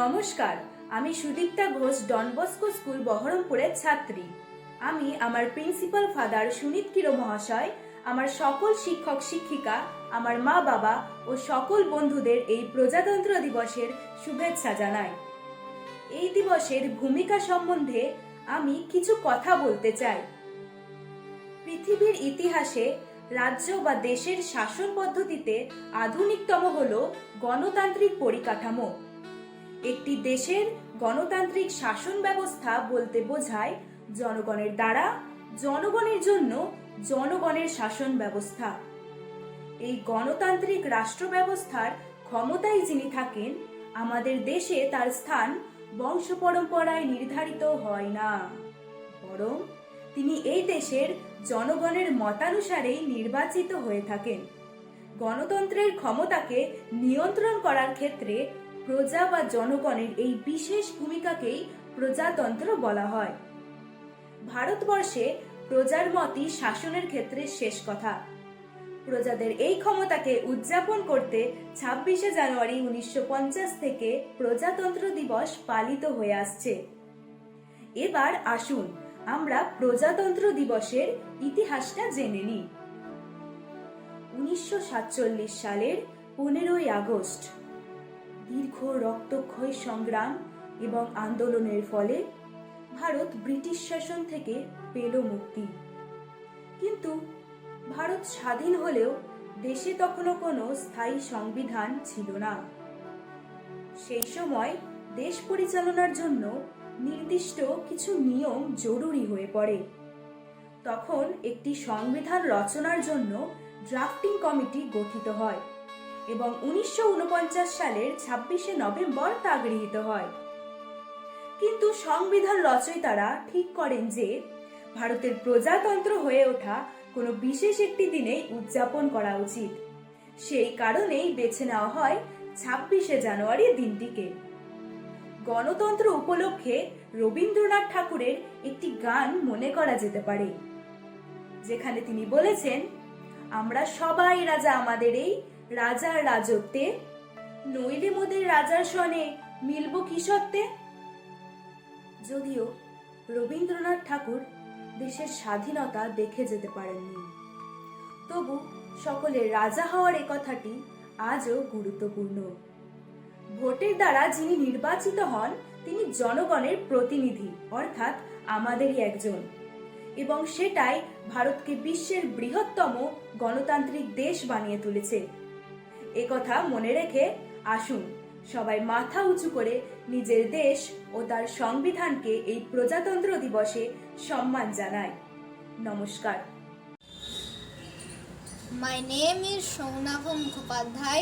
নমস্কার, আমি Sudipta Ghosh, Don Bosco school বহরমপুরের ছাত্রী। আমি আমার প্রিন্সিপাল ফাদার সুনীত কিরো মহাশয়, আমার সকল শিক্ষক শিক্ষিকা, আমার মা বাবা ও সকল বন্ধুদের এই প্রজাতন্ত্র দিবসের শুভেচ্ছা জানাই। এই দিবসের ভূমিকা সম্বন্ধে আমি কিছু কথা বলতে চাই। পৃথিবীর ইতিহাসে রাজ্য বা দেশের শাসন পদ্ধতিতে আধুনিকতম হল গণতান্ত্রিক পরিকাঠামো। একটি দেশের গণতান্ত্রিক শাসন ব্যবস্থা বলতে বোঝায় জনগণের দ্বারা জনগণের জন্য জনগণের শাসন ব্যবস্থা। এই গণতান্ত্রিক রাষ্ট্র ব্যবস্থার ক্ষমতায় যিনি থাকেন, আমাদের দেশে তার স্থান বংশ পরম্পরায় নির্ধারিত হয় না, বরং তিনি এই দেশের জনগণের মতানুসারেই নির্বাচিত হয়ে থাকেন। গণতন্ত্রের ক্ষমতাকে নিয়ন্ত্রণ করার ক্ষেত্রে প্রজা বা জনগণের এই বিশেষ ভূমিকাকেই প্রজাতন্ত্র বলা হয়। ভারতবর্ষে প্রজার মতই শাসনের ক্ষেত্রে শেষ কথা। প্রজাদের এই ক্ষমতাকে উদযাপন করতে 26শে জানুয়ারি 1950 থেকে প্রজাতন্ত্র দিবস পালিত হয়ে আসছে। এবার আসুন আমরা প্রজাতন্ত্র দিবসের ইতিহাসটা জেনে নিই। 1947 সালের 15ই আগস্ট দীর্ঘ রক্তক্ষয়ী সংগ্রাম এবং আন্দোলনের ফলে ভারত ব্রিটিশ শাসন থেকে পেল মুক্তি। কিন্তু ভারত স্বাধীন হলেও দেশে তখনও কোনো স্থায়ী সংবিধান ছিল না। সেই সময় দেশ পরিচালনার জন্য নির্দিষ্ট কিছু নিয়ম জরুরি হয়ে পড়ে। তখন একটি সংবিধান রচনার জন্য ড্রাফটিং কমিটি গঠিত হয় এবং 1949 সালের 26শে নভেম্বর তা গৃহীত হয়। কিন্তু সংবিধান রচয়িতারা ঠিক করেন যে ভারতের প্রজাতন্ত্র হয়ে ওঠা কোনো বিশেষ একটি দিনেই উদযাপন করা উচিত। সেই কারণেই বেছে নেওয়া হয় 26শে জানুয়ারি দিনটিকে। গণতন্ত্র উপলক্ষে রবীন্দ্রনাথ ঠাকুরের একটি গান মনে করা যেতে পারে, যেখানে তিনি বলেছেন, আমরা সবাই রাজা আমাদের এই রাজার রাজত্বে, নইলে মোদের রাজার সনে মিলব কি সত্ত্বে। যদিও রবীন্দ্রনাথ ঠাকুর দেশের স্বাধীনতা দেখে যেতে পারেননি, তবু সকলের রাজা হওয়ার এ কথাটি আজও গুরুত্বপূর্ণ। ভোটের দ্বারা যিনি নির্বাচিত হন তিনি জনগণের প্রতিনিধি, অর্থাৎ আমাদেরই একজন, এবং সেটাই ভারতকে বিশ্বের বৃহত্তম গণতান্ত্রিক দেশ বানিয়ে তুলেছে। এ কথা মনে রেখে আসুন সবাই মাথা উঁচু করে নিজের দেশ ও তার সংবিধানকে এই প্রজাতন্ত্র দিবসে সম্মান জানায়। নমস্কার। My name is Shounabha Mukhopadhyay.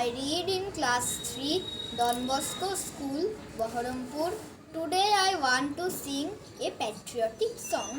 I read in class 3, Don Bosco School, Baharampur. Today I want to sing a patriotic song.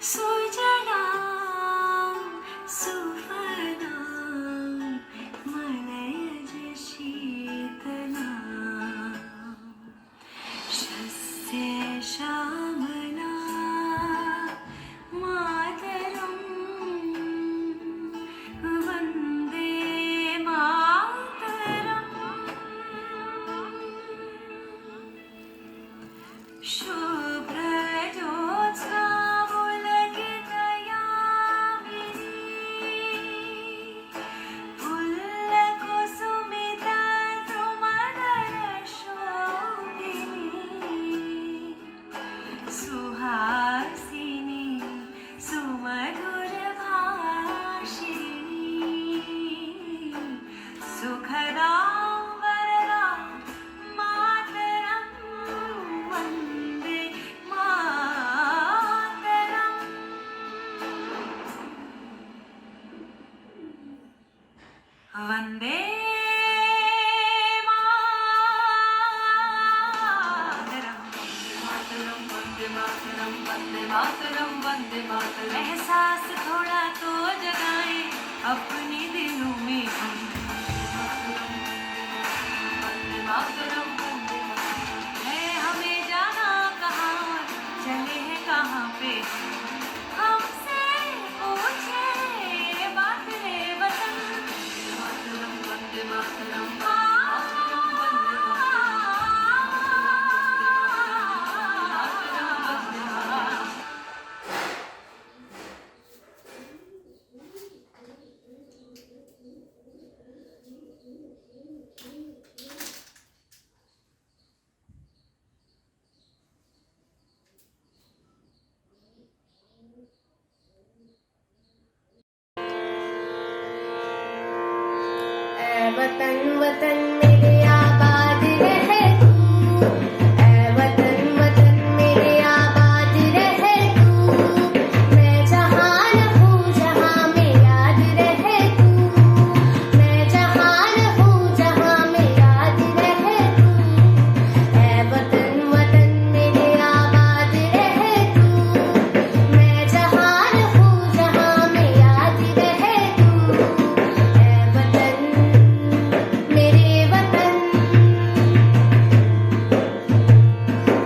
Sujana सुफना मलयज Sheetla शस्य श्यामला मातरं वन्दे मातरम् शुभ्रजोत्स्ना सुहासिनी सुमधुर भाषिणी सुखदा वरदा मातरं वन्दे मातरम् वन्दे वंदे मातरम एहसास थोड़ा तो जगाएं अपने दिलों में हम वंदे मातरम है हमें जाना कहाँ चले हैं कहाँ पे हमसे पूछे बात है वतन मातरम वंदे मातरम वतन वतन मेरे आबाद रहे तू, ऐ वतन वतन मेरे आबाद रहे तू, मैं जहाँ रहूँ जहाँ में याद रहे तू, मैं जहाँ रहूँ जहाँ में याद रहे तू, ऐ वतन वतन मेरे आबाद रहे तू, मैं जहाँ रहूँ जहाँ में याद रहे तू, ऐ वतन मेरे वतन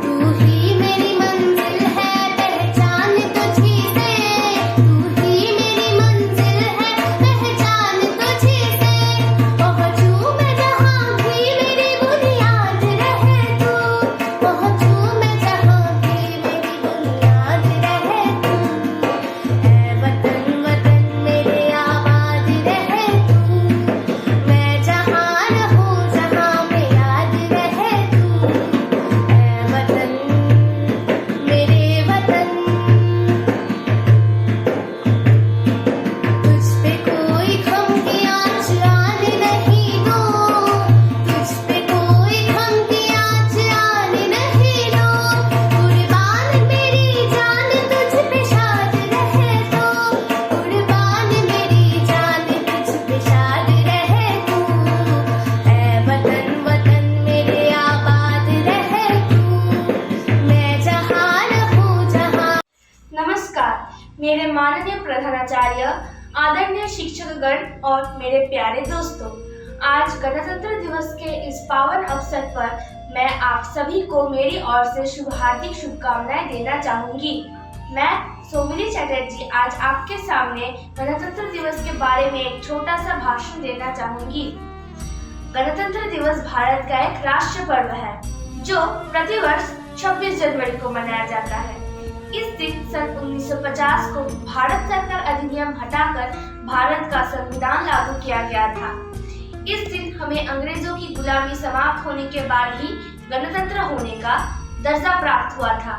तू ही मेरी मंजिल है पहचान तुझी से, तू ही मेरी मंजिल है पहचान तुझी से, पहुँचूं मैं जहाँ भी मेरी बुनियाद रहे तू, पहुँचूं मैं जहाँ भी मेरी बुनियाद रहे तू, ऐ वतन वतन मेरे आबाद रहे तू, मैं जहाँ रहूँ जहाँ में याद रहे तू, ऐ वतन मेरे वतन तुझ पे कोई गम की आँच आने नहीं दो, तुझ पे कोई गम की आँच आने नहीं दो, कुर्बान मेरी जान तुझ पे शाद रहे तो, कुर्बान मेरी जान तुझ पे शाद रहे तू, ऐ वतन वतन मेरे आबाद रहे तू, मैं जहाँ रहूँ जहाँ। नमस्कार मेरे माननीय प्रधानाचार्य, आदरणीय शिक्षकगण और मेरे प्यारे दोस्तों, आज गणतंत्र दिवस के इस पावन अवसर पर मैं आप सभी को मेरी ओर से हार्दिक शुभकामनाएं देना चाहूंगी। मैं सोमिली चटर्जी आज आपके सामने गणतंत्र दिवस के बारे में एक छोटा सा भाषण देना चाहूंगी। गणतंत्र दिवस भारत का एक राष्ट्रीय पर्व है जो प्रतिवर्ष 26 जनवरी को मनाया जाता है। इस दिन सन 1950 को भारत सरकार अधिनियम हटाकर भारत का संविधान लागू किया गया था। इस दिन हमें अंग्रेजों की गुलामी समाप्त होने के बाद ही गणतंत्र होने का दर्जा प्राप्त हुआ था।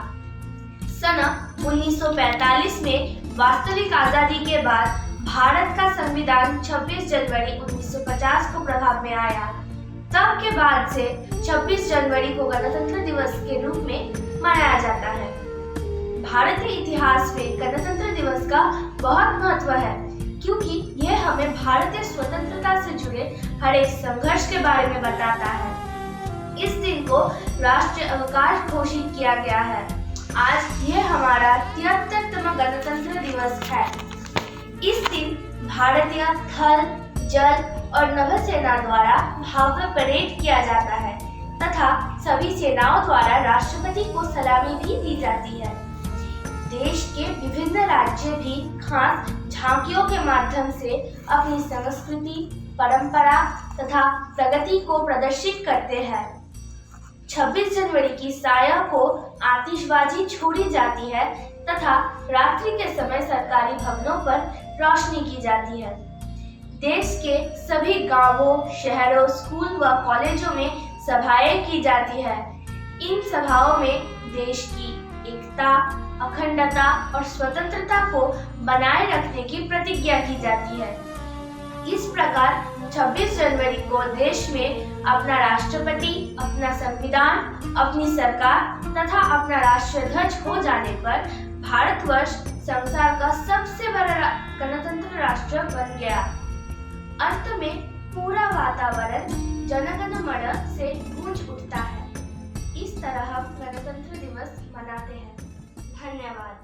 सन 1945 में वास्तविक आजादी के बाद भारत का संविधान 26 जनवरी 1950 को प्रभाव में आया। तब के बाद से 26 जनवरी को गणतंत्र दिवस के रूप में मनाया जाता है। भारतीय इतिहास में गणतंत्र दिवस का बहुत महत्व है क्योंकि यह हमें भारतीय स्वतंत्रता से जुड़े हर एक संघर्ष के बारे में बताता है। इस दिन को राष्ट्रीय अवकाश घोषित किया गया है। आज ये हमारा 73वां गणतंत्र दिवस है। इस दिन भारतीय थल, जल और नभ सेना द्वारा भव्य परेड किया जाता है तथा सभी सेनाओं द्वारा राष्ट्रपति को सलामी भी दी जाती है। देश के विभिन्न राज्य भी खास झांकियों के माध्यम से अपनी संस्कृति, परंपरा तथा प्रगति को प्रदर्शित करते हैं। 26 जनवरी की साया को आतिशबाजी छोड़ी जाती है तथा रात्रि के समय सरकारी भवनों पर रोशनी की जाती है। देश के सभी गांवों, शहरों, स्कूल व कॉलेजों में सभाएं की जाती है। इन सभाओं में देश की एकता, अखंडता और स्वतंत्रता को बनाए रखने की प्रतिज्ञा की जाती है। इस प्रकार 26 जनवरी को देश में अपना राष्ट्रपति, अपना संविधान, अपनी सरकार तथा अपना राष्ट्रध्वज हो जाने पर भारतवर्ष संसार का सबसे बड़ा गणतंत्र राष्ट्र बन गया। अंत में पूरा वातावरण जनगण मन से गूंज उठता है। इस तरह हम गणतंत्र दिवस मनाते हैं। धन्यवाद।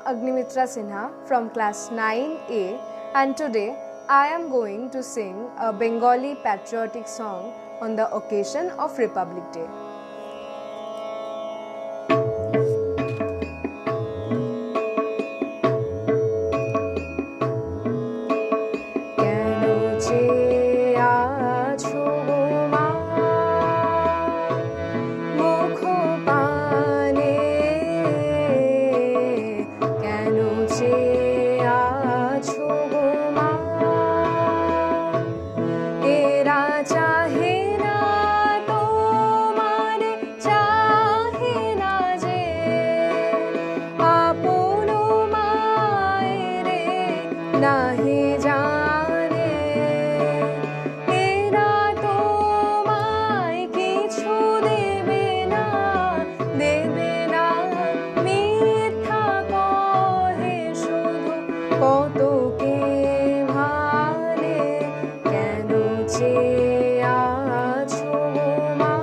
Agnimitra Sinha from class 9A, and today I am going to sing a Bengali patriotic song on the occasion of Republic Day. নাহি জানে এরা তোমায় কিছু দেবে না মিথ্যা কহে শুধু কত কে ভালে কেন চেয়ে আছো মা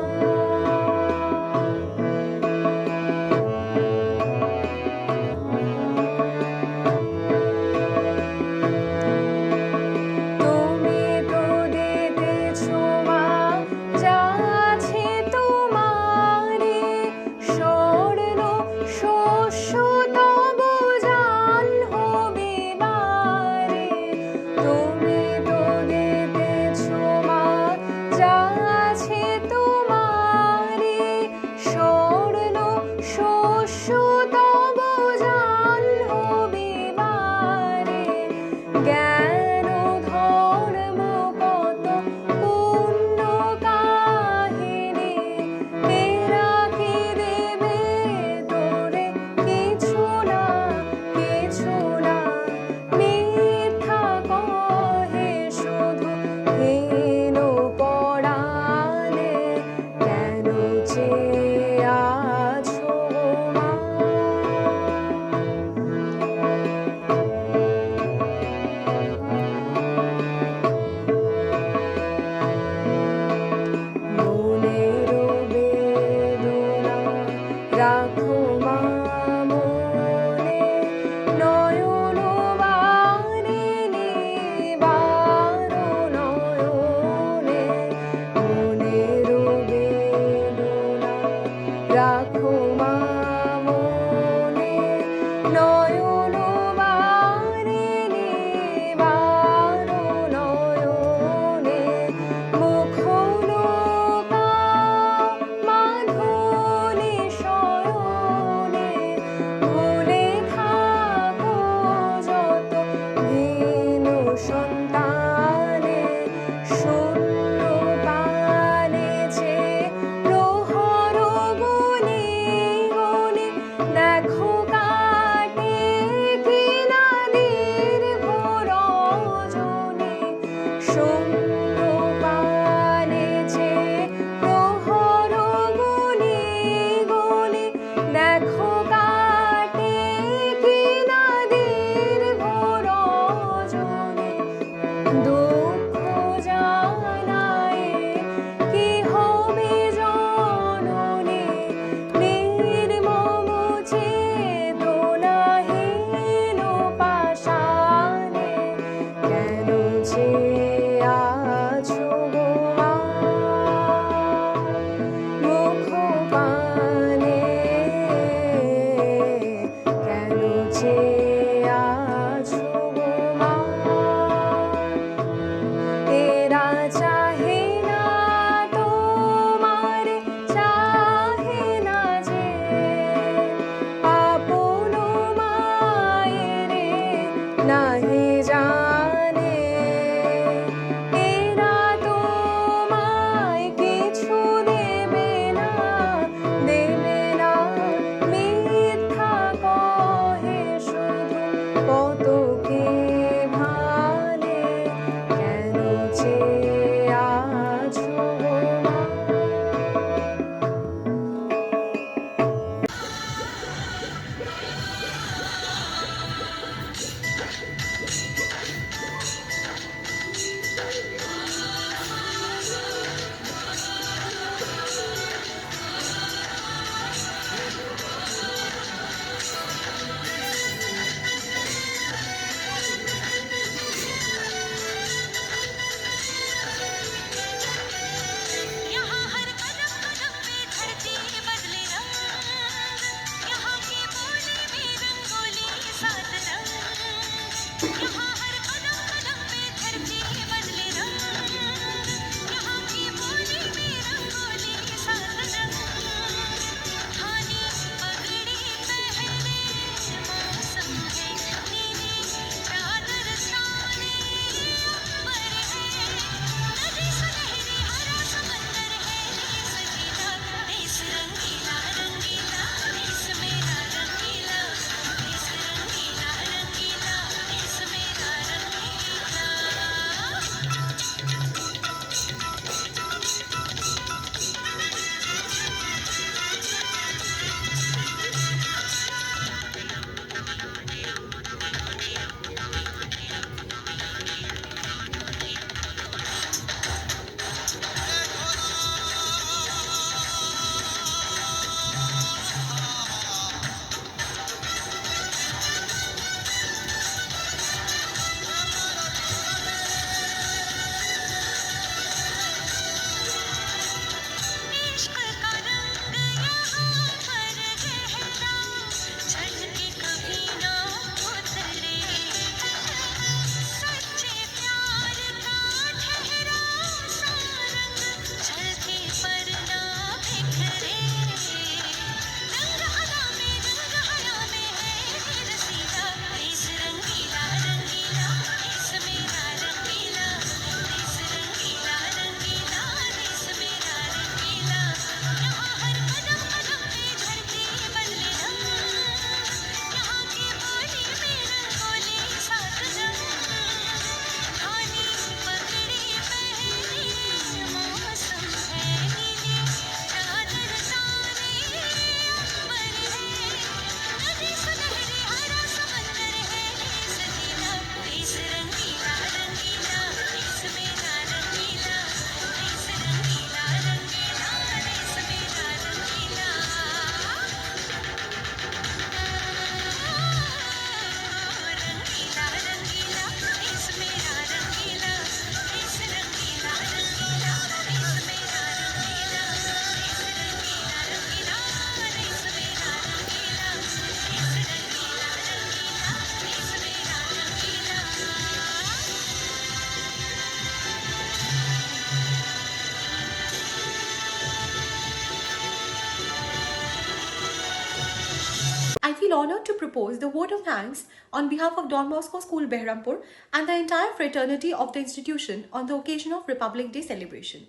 feel honored to propose the vote of thanks on behalf of Don Bosco School, Behrampur, and the entire fraternity of the institution on the occasion of Republic Day celebration.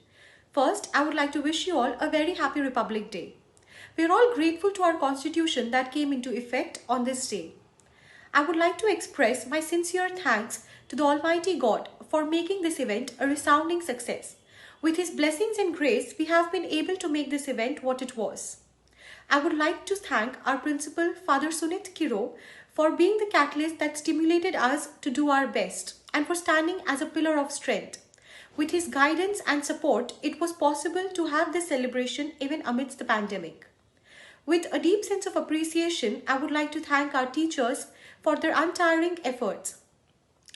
First, I would like to wish you all a very happy Republic Day. We are all grateful to our Constitution that came into effect on this day. I would like to express my sincere thanks to the Almighty God for making this event a resounding success. With His blessings and grace, we have been able to make this event what it was. I would like to thank our principal, Father Sunit Kiro, for being the catalyst that stimulated us to do our best and for standing as a pillar of strength. With his guidance and support, it was possible to have this celebration even amidst the pandemic. With a deep sense of appreciation, I would like to thank our teachers for their untiring efforts.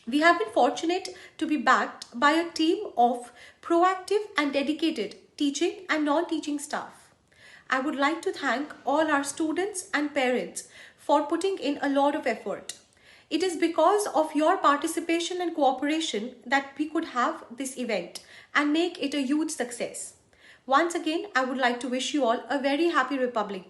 We have been fortunate to be backed by a team of proactive and dedicated teaching and non-teaching staff. I would like to thank all our students and parents for putting in a lot of effort. It is because of your participation and cooperation that we could have this event and make it a huge success. Once again, I would like to wish you all a very happy Republic Day.